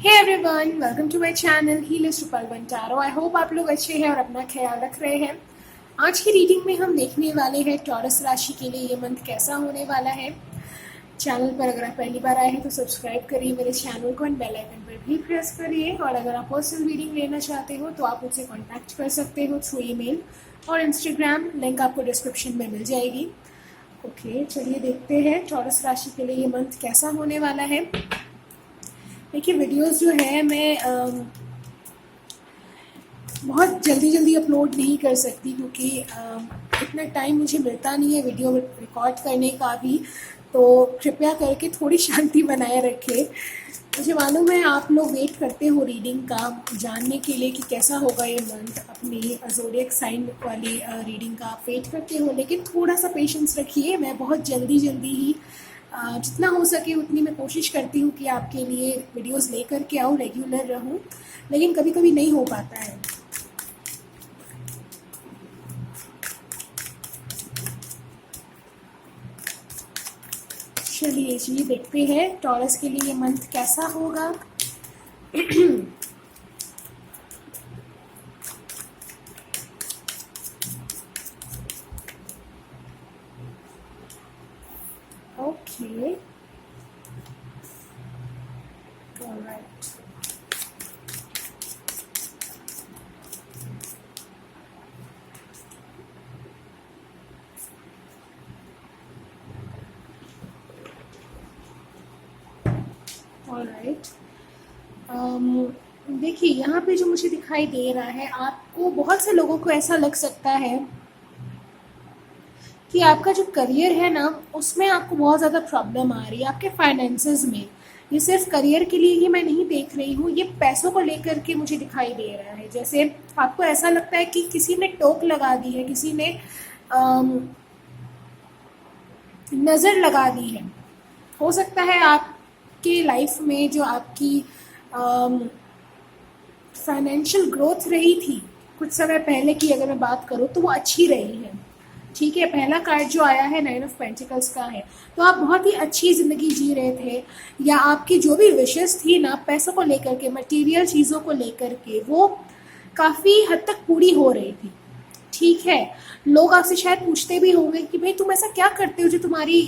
Hey everyone, welcome to my channel healist Rupal tarot. I hope आप लोग अच्छे हैं और अपना ख्याल रख रहे हैं। आज की रीडिंग में हम देखने वाले हैं टॉरस राशि के लिए ये मंथ कैसा होने वाला है। चैनल पर अगर आप पहली बार आए हैं तो सब्सक्राइब करिए मेरे चैनल को एंड बेल आइकन पर भी प्रेस करिए। और अगर आप पर्सनल रीडिंग लेना चाहते हो तो आप मुझसे कॉन्टैक्ट कर सकते हो थ्रू ईमेल और इंस्टाग्राम, लिंक आपको डिस्क्रिप्शन में मिल जाएगी। ओके, चलिए देखते हैं टॉरस राशि के लिए ये मंथ कैसा होने वाला है। देखिए, वीडियोस जो है मैं बहुत जल्दी अपलोड नहीं कर सकती क्योंकि इतना टाइम मुझे मिलता नहीं है वीडियो रिकॉर्ड करने का भी। तो कृपया करके थोड़ी शांति बनाए रखें। मुझे मालूम है आप लोग वेट करते हो रीडिंग का जानने के लिए कि कैसा होगा ये मंथ। अपनी ज़ोडिएक साइन वाली रीडिंग का आप वेट करते हो, लेकिन थोड़ा सा पेशेंस रखिए। मैं बहुत जल्दी ही जितना हो सके उतनी मैं कोशिश करती हूँ कि आपके लिए वीडियोस लेकर के आऊँ, रेगुलर रहूँ, लेकिन कभी कभी नहीं हो पाता है। चलिए जी, देखते हैं टॉरस के लिए ये मंथ कैसा होगा। Okay, alright. ऑलराइट, देखिए यहाँ पे जो मुझे दिखाई दे रहा है, आपको बहुत से लोगों को ऐसा लग सकता है कि आपका जो करियर है ना, उसमें आपको बहुत ज़्यादा प्रॉब्लम आ रही है आपके फाइनेंसेस में। ये सिर्फ करियर के लिए ही मैं नहीं देख रही हूँ, ये पैसों को लेकर के मुझे दिखाई दे रहा है। जैसे आपको ऐसा लगता है कि किसी ने टोक लगा दी है, किसी ने नज़र लगा दी है। हो सकता है आपके लाइफ में जो आपकी फाइनेंशियल ग्रोथ रही थी कुछ समय पहले की, अगर मैं बात करूँ तो वो अच्छी रही है। ठीक है, पहला कार्ड जो आया है 9 ऑफ पेंटिकल्स का है, तो आप बहुत ही अच्छी ज़िंदगी जी रहे थे, या आपकी जो भी विशेष थी ना पैसों को लेकर के, मटेरियल चीज़ों को लेकर के, वो काफ़ी हद तक पूरी हो रही थी। ठीक है, लोग आपसे शायद पूछते भी होंगे कि भाई तुम ऐसा क्या करते हो जो तुम्हारी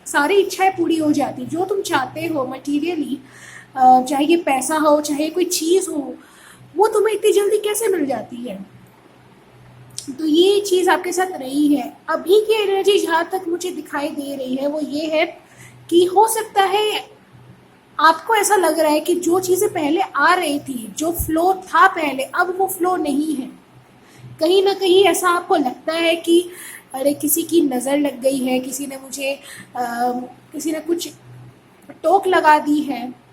सारी इच्छाएं पूरी हो जाती, जो तुम चाहते हो मटीरियली, चाहे ये पैसा हो चाहे कोई चीज़ हो, वो तुम्हें इतनी जल्दी कैसे मिल जाती है। तो ये चीज़ आपके साथ रही है। अभी की एनर्जी जहाँ तक मुझे दिखाई दे रही है वो ये है कि हो सकता है आपको ऐसा लग रहा है कि जो चीज़ें पहले आ रही थी, जो फ्लो था पहले, अब वो फ्लो नहीं है। कहीं ना कहीं ऐसा आपको लगता है कि अरे किसी की नज़र लग गई है, किसी ने कुछ टोक लगा दी है।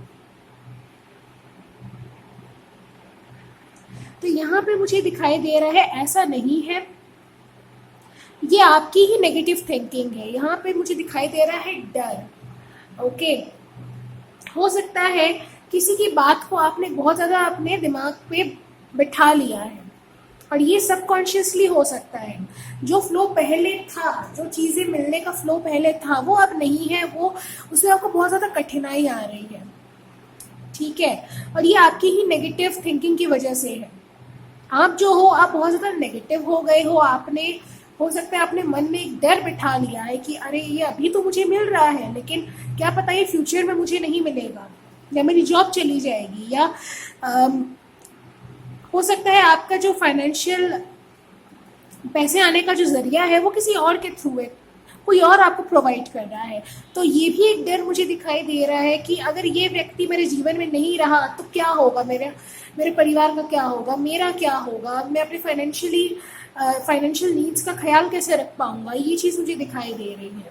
तो यहाँ पे मुझे दिखाई दे रहा है ऐसा नहीं है, ये आपकी ही नेगेटिव थिंकिंग है। यहाँ पे मुझे दिखाई दे रहा है डर। ओके, हो सकता है किसी की बात को आपने बहुत ज़्यादा अपने दिमाग पे बिठा लिया है, और ये सबकॉन्शियसली हो सकता है। जो फ्लो पहले था, जो चीज़ें मिलने का फ्लो पहले था, वो अब नहीं है, वो उसमें आपको बहुत ज़्यादा कठिनाई आ रही है। ठीक है, और ये आपकी ही नेगेटिव थिंकिंग की वजह से है। आप जो हो, आप बहुत ज़्यादा नेगेटिव हो गए हो। आपने, हो सकता है आपने मन में एक डर बिठा लिया है कि अरे ये अभी तो मुझे मिल रहा है, लेकिन क्या पता ये फ्यूचर में मुझे नहीं मिलेगा, या मेरी जॉब चली जाएगी, या हो सकता है आपका जो फाइनेंशियल पैसे आने का जो जरिया है वो किसी और के थ्रू है, कोई और आपको प्रोवाइड कर रहा है। तो ये भी एक डर मुझे दिखाई दे रहा है कि अगर ये व्यक्ति मेरे जीवन में नहीं रहा तो क्या होगा, मेरे परिवार का क्या होगा, मेरा क्या होगा, मैं अपने फाइनेंशियल नीड्स का ख्याल कैसे रख पाऊंगा। ये चीज़ मुझे दिखाई दे रही है।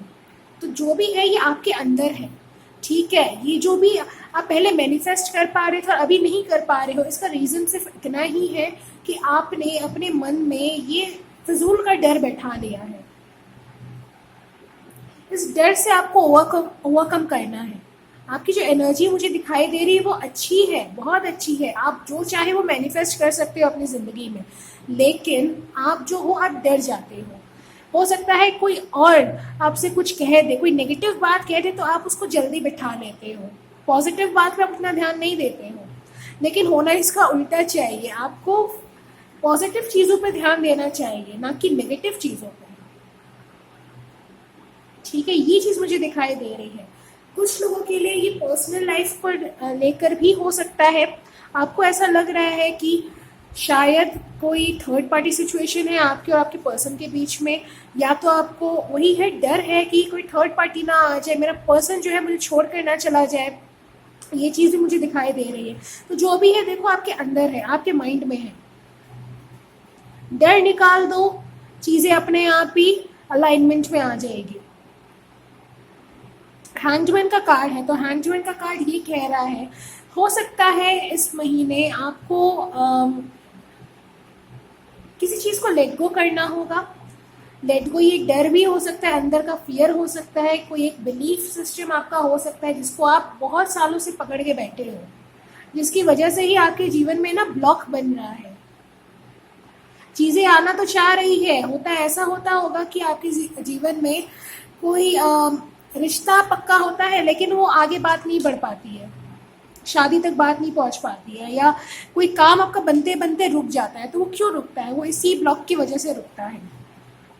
तो जो भी है ये आपके अंदर है। ठीक है, ये जो भी आप पहले मैनिफेस्ट कर पा रहे थे और अभी नहीं कर पा रहे हो, इसका रीज़न सिर्फ इतना ही है कि आपने अपने मन में ये फिजूल का डर बैठा लिया है। इस डर से आपको ओवरकम करना है। आपकी जो एनर्जी मुझे दिखाई दे रही है वो अच्छी है, बहुत अच्छी है। आप जो चाहे वो मैनिफेस्ट कर सकते हो अपनी ज़िंदगी में, लेकिन आप जो हो, आप डर जाते हो सकता है कोई और आपसे कुछ कह दे, कोई नेगेटिव बात कह दे तो आप उसको जल्दी बिठा लेते हो, पॉजिटिव बात पे आप उतना ध्यान नहीं देते हो। लेकिन होना इसका उल्टा चाहिए। आपको पॉजिटिव चीज़ों पर ध्यान देना चाहिए, ना कि नेगेटिव चीज़ों पर। ठीक है, ये चीज़ मुझे दिखाई दे रही है। कुछ लोगों के लिए ये पर्सनल लाइफ पर लेकर भी हो सकता है। आपको ऐसा लग रहा है कि शायद कोई थर्ड पार्टी सिचुएशन है आपके और आपके पर्सन के बीच में, या तो आपको वही है, डर है कि कोई थर्ड पार्टी ना आ जाए, मेरा पर्सन जो है मुझे छोड़ कर ना चला जाए। ये चीज़ भी मुझे दिखाई दे रही है। तो जो भी है देखो, आपके अंदर है, आपके माइंड में है। डर निकाल दो, चीज़ें अपने आप ही अलाइनमेंट में आ जाएगी। हैंडमैन का कार्ड है, तो हैंडमैन का कार्ड ये कह रहा है, हो सकता है इस महीने आपको किसी चीज़ को लेट गो करना होगा। लेट गो, ये डर भी हो सकता है, अंदर का फियर हो सकता है, कोई एक बिलीफ सिस्टम आपका हो सकता है जिसको आप बहुत सालों से पकड़ के बैठे हो, जिसकी वजह से ही आपके जीवन में ना ब्लॉक बन रहा है। चीज़ें आना तो चाह रही है, ऐसा होता होगा कि आपके जीवन में कोई रिश्ता पक्का होता है, लेकिन वो आगे बात नहीं बढ़ पाती है, शादी तक बात नहीं पहुंच पाती है, या कोई काम आपका बनते बनते रुक जाता है। तो वो क्यों रुकता है? वो इसी ब्लॉक की वजह से रुकता है।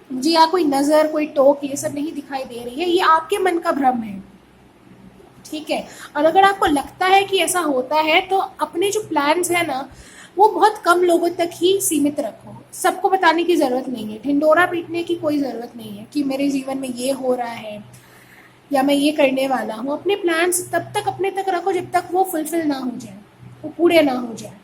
मुझे यहाँ कोई नज़र, कोई टोक, ये सब नहीं दिखाई दे रही है। ये आपके मन का भ्रम है, ठीक है। और अगर आपको लगता है कि ऐसा होता है, तो अपने जो प्लान्स है ना, वो बहुत कम लोगों तक ही सीमित रखो। सबको बताने की ज़रूरत नहीं है, ढिंडोरा पीटने की कोई ज़रूरत नहीं है कि मेरे जीवन में ये हो रहा है या मैं ये करने वाला हूँ। अपने प्लान्स तब तक अपने तक रखो जब तक वो फुलफिल ना हो जाए, वो पूरे ना हो जाए।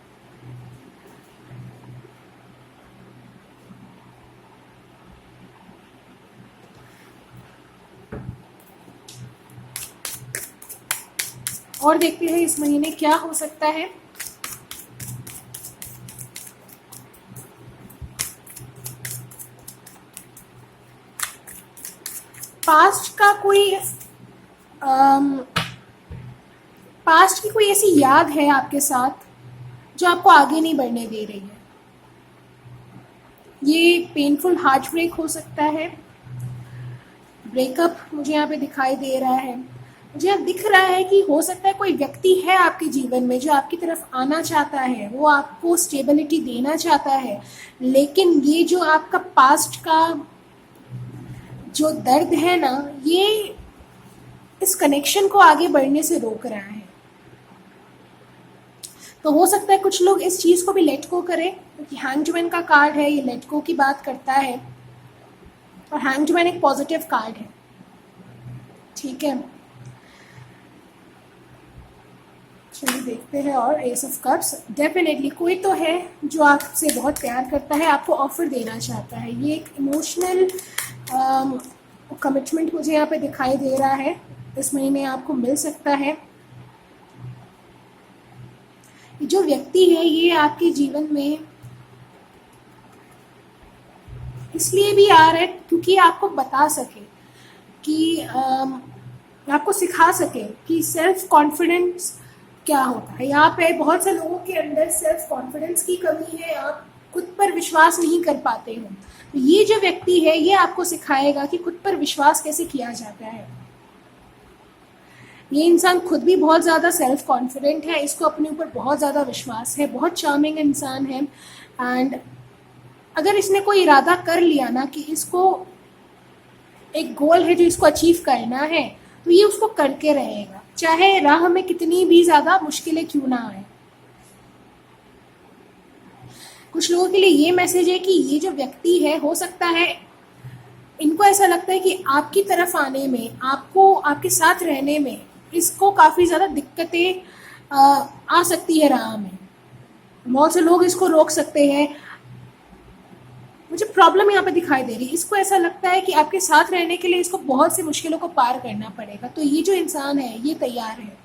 और देखते हैं इस महीने क्या हो सकता है। पास्ट का कोई पास्ट की कोई ऐसी याद है आपके साथ जो आपको आगे नहीं बढ़ने दे रही है। ये पेनफुल हार्ट ब्रेक हो सकता है, ब्रेकअप मुझे यहाँ पे दिखाई दे रहा है। मुझे यहाँ दिख रहा है कि हो सकता है कोई व्यक्ति है आपके जीवन में जो आपकी तरफ आना चाहता है, वो आपको स्टेबिलिटी देना चाहता है, लेकिन ये जो आपका पास्ट का जो दर्द है ना, ये इस कनेक्शन को आगे बढ़ने से रोक रहा है। तो हो सकता है कुछ लोग इस चीज़ को भी लेट गो करें, क्योंकि हैंगमैन का कार्ड है, ये लेट गो की बात करता है, और हैंगमैन एक पॉजिटिव कार्ड है, ठीक है। चलिए देखते हैं। और एस ऑफ कप्स, डेफिनेटली कोई तो है जो आपसे बहुत प्यार करता है, आपको ऑफर देना चाहता है। ये एक इमोशनल कमिटमेंट मुझे यहाँ पे दिखाई दे रहा है, इस महीने आपको मिल सकता है। जो व्यक्ति है ये आपके जीवन में इसलिए भी आ रहा है क्योंकि आपको बता सके कि आपको सिखा सके कि सेल्फ कॉन्फिडेंस क्या होता है। यहाँ पे बहुत से लोगों के अंदर सेल्फ कॉन्फिडेंस की कमी है, आप खुद पर विश्वास नहीं कर पाते हो। तो ये जो व्यक्ति है ये आपको सिखाएगा कि खुद पर विश्वास कैसे किया जाता है। ये इंसान खुद भी बहुत ज़्यादा सेल्फ कॉन्फिडेंट है, इसको अपने ऊपर बहुत ज़्यादा विश्वास है, बहुत चार्मिंग इंसान है। एंड अगर इसने कोई इरादा कर लिया ना कि इसको एक गोल है जो इसको अचीव करना है, तो ये उसको करके रहेगा, चाहे राह में कितनी भी ज़्यादा मुश्किलें क्यों ना आए। कुछ लोगों के लिए ये मैसेज है कि ये जो व्यक्ति है, हो सकता है इनको ऐसा लगता है कि आपकी तरफ आने में, आपको आपके साथ रहने में इसको काफ़ी ज़्यादा दिक्कतें आ सकती है राह में। बहुत से लोग इसको रोक सकते हैं। मुझे प्रॉब्लम यहाँ पे दिखाई दे रही है, इसको ऐसा लगता है कि आपके साथ रहने के लिए इसको बहुत सी मुश्किलों को पार करना पड़ेगा। तो ये जो इंसान है ये तैयार है,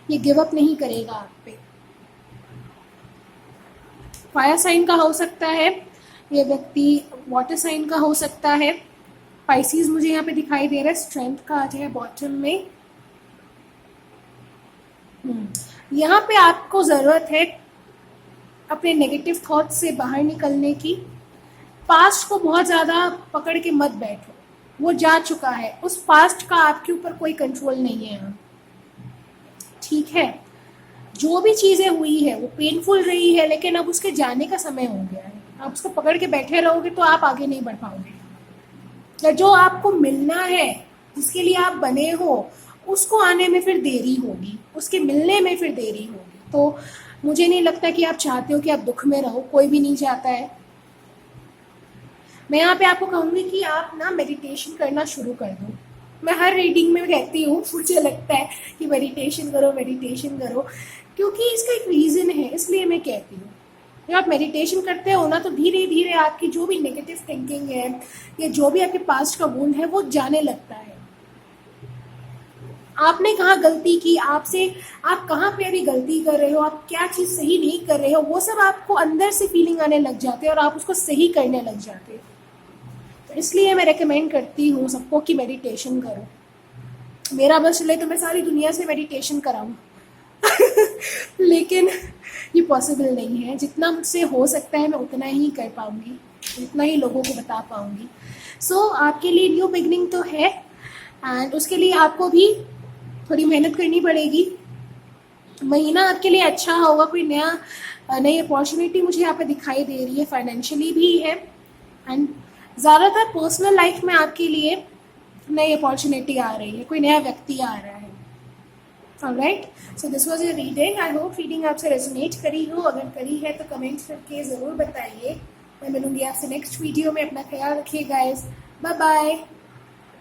ये गिव अप नहीं करेगा आप पे। फायर साइन का हो सकता है ये व्यक्ति, वाटर साइन का हो सकता है। स्पाइसीज मुझे यहाँ पे दिखाई दे रहा है, स्ट्रेंथ का आ जाए बॉटम में। यहाँ पे आपको ज़रूरत है अपने नेगेटिव थॉट से बाहर निकलने की। पास्ट को बहुत ज़्यादा पकड़ के मत बैठो, वो जा चुका है, उस पास्ट का आपके ऊपर कोई कंट्रोल नहीं है, ठीक है। जो भी चीज़ें हुई है वो पेनफुल रही है, लेकिन अब उसके जाने का समय हो गया है। आप उसको पकड़ के बैठे रहोगे तो आप आगे नहीं बढ़ पाओगे। या जो आपको मिलना है, जिसके लिए आप बने हो, उसको आने में फिर देरी होगी, उसके मिलने में फिर देरी होगी। तो मुझे नहीं लगता कि आप चाहते हो कि आप दुख में रहो, कोई भी नहीं चाहता है। मैं यहाँ पे आपको कहूँगी कि आप ना मेडिटेशन करना शुरू कर दो। मैं हर रीडिंग में कहती हूँ, मुझे लगता है कि मेडिटेशन करो, मेडिटेशन करो, क्योंकि इसका एक रीज़न है, इसलिए मैं कहती हूँ। जब आप मेडिटेशन करते हो ना, तो धीरे धीरे आपकी जो भी नेगेटिव थिंकिंग है या जो भी आपके पास्ट का वुंड है वो जाने लगता है। आपने कहाँ गलती की, आपसे आप कहाँ पे अभी गलती कर रहे हो, आप क्या चीज़ सही नहीं कर रहे हो, वो सब आपको अंदर से फीलिंग आने लग जाते हैं और आप उसको सही करने लग जाते हो। तो इसलिए मैं रेकमेंड करती हूँ सबको कि मेडिटेशन करो। मेरा बस चले तो मैं सारी दुनिया से मेडिटेशन कराऊँ लेकिन ये पॉसिबल नहीं है। जितना मुझसे हो सकता है मैं उतना ही कर पाऊँगी, उतना ही लोगों को बता पाऊँगी। सो आपके लिए न्यू बिगनिंग तो है, एंड उसके लिए आपको भी थोड़ी मेहनत करनी पड़ेगी। महीना आपके लिए अच्छा होगा, कोई नई अपॉर्चुनिटी मुझे यहाँ पे दिखाई दे रही है, फाइनेंशियली भी है, एंड ज़्यादातर पर्सनल लाइफ में आपके लिए नई अपॉर्चुनिटी आ रही है, कोई नया व्यक्ति आ रहा है। Alright, so this was your reading. I hope reading आपसे रेजोनेट करी हो। अगर करी है तो कमेंट करके ज़रूर बताइए। मैं मिलूंगी आपसे नेक्स्ट वीडियो में। अपना ख्याल रखिए गाइस, बाय बाय।